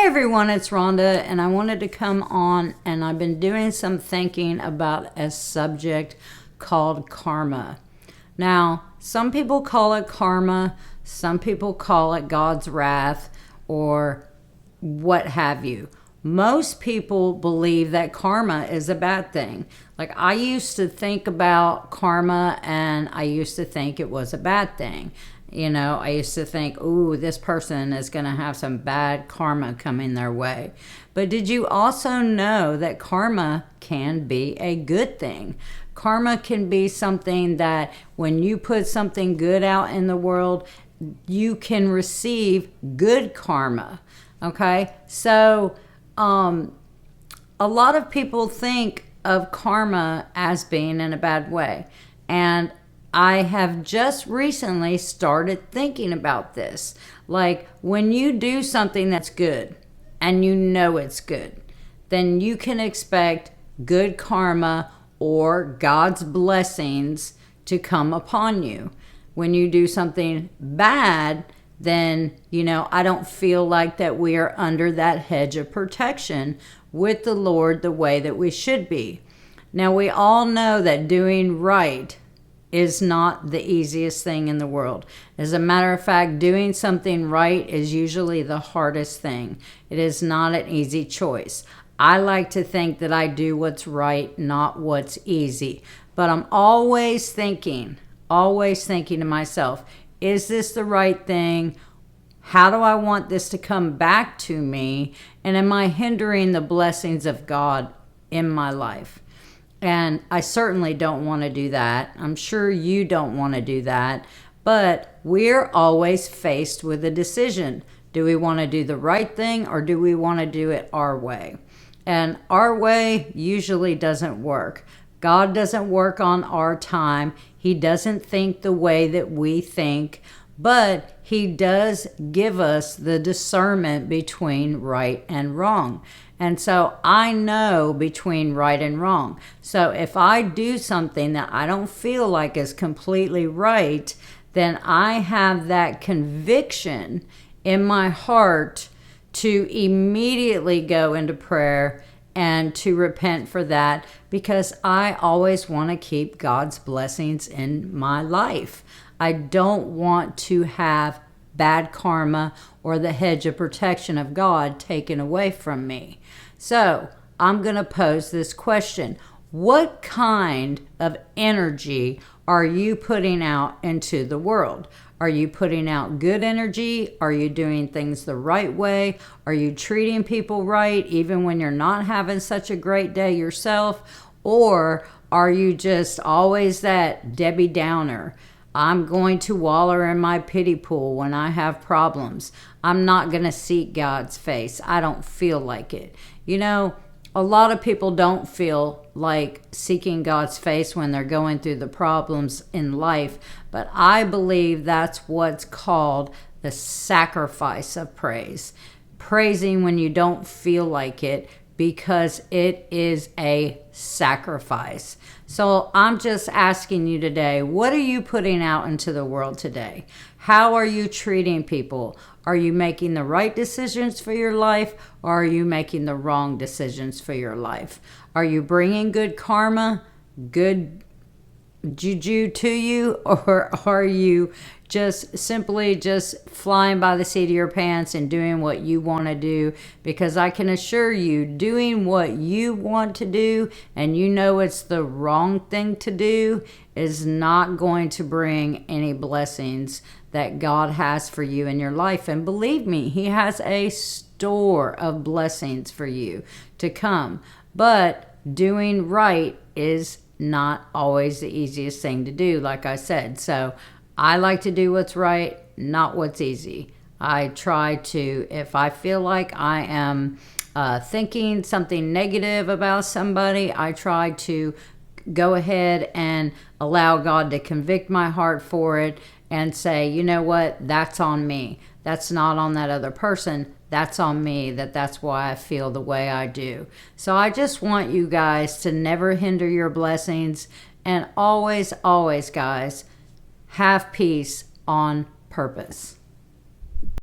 everyone, it's Rhonda, and I wanted to come on, and I've been doing some thinking about a subject called karma. Now, some people call it karma, some people call it God's wrath, or what have you. Most people believe that karma is a bad thing. Like, I used to think about karma, and I used to think it was a bad thing. You know, I used to think, ooh, this person is going to have some bad karma coming their way. But did you also know that karma can be a good thing? Karma can be something that when you put something good out in the world, you can receive good karma. Okay? So, a lot of people think of karma as being in a bad way. And I have just recently started thinking about this. Like, when you do something that's good and you know it's good, then you can expect good karma or God's blessings to come upon you. When you do something bad, then, I don't feel like that we are under that hedge of protection with the Lord the way that we should be. Now, we all know that doing right is not the easiest thing in the world. As a matter of fact, doing something right is usually the hardest thing. It is not an easy choice. I like to think that I do what's right, not what's easy. But I'm always thinking to myself, is this the right thing? How do I want this to come back to me? And am I hindering the blessings of God in my life? And I certainly don't want to do that. I'm sure you don't want to do that. But we're always faced with a decision. Do we want to do the right thing, or do we want to do it our way? And our way usually doesn't work. God doesn't work on our time. He doesn't think the way that we think. But he does give us the discernment between right and wrong. And so I know between right and wrong. So if I do something that I don't feel like is completely right, then I have that conviction in my heart to immediately go into prayer and to repent for that, because I always want to keep God's blessings in my life. I don't want to have bad karma or the hedge of protection of God taken away from me. So I'm going to pose this question. What kind of energy are you putting out into the world? Are you putting out good energy? Are you doing things the right way? Are you treating people right even when you're not having such a great day yourself? Or are you just always that Debbie Downer? I'm going to waller in my pity pool when I have problems. I'm not going to seek God's face. I don't feel like it. A lot of people don't feel like seeking God's face when they're going through the problems in life, but I believe that's what's called the sacrifice of praise. Praising when you don't feel like it, because it is a sacrifice. So I'm just asking you today, what are you putting out into the world today? How are you treating people? Are you making the right decisions for your life, or are you making the wrong decisions for your life? Are you bringing good karma, good juju to you, or are you just simply just flying by the seat of your pants and doing what you want to do? Because I can assure you, doing what you want to do and it's the wrong thing to do is not going to bring any blessings that God has for you in your life. And believe me, he has a store of blessings for you to come. But doing right is not always the easiest thing to do, like I said. So I like to do what's right, not what's easy. I try to, if I feel like I am thinking something negative about somebody, I try to go ahead and allow God to convict my heart for it and say, you know what, that's on me. That's not on that other person. That's on me. That's why I feel the way I do. So I just want you guys to never hinder your blessings, and always, always, guys, have peace on purpose.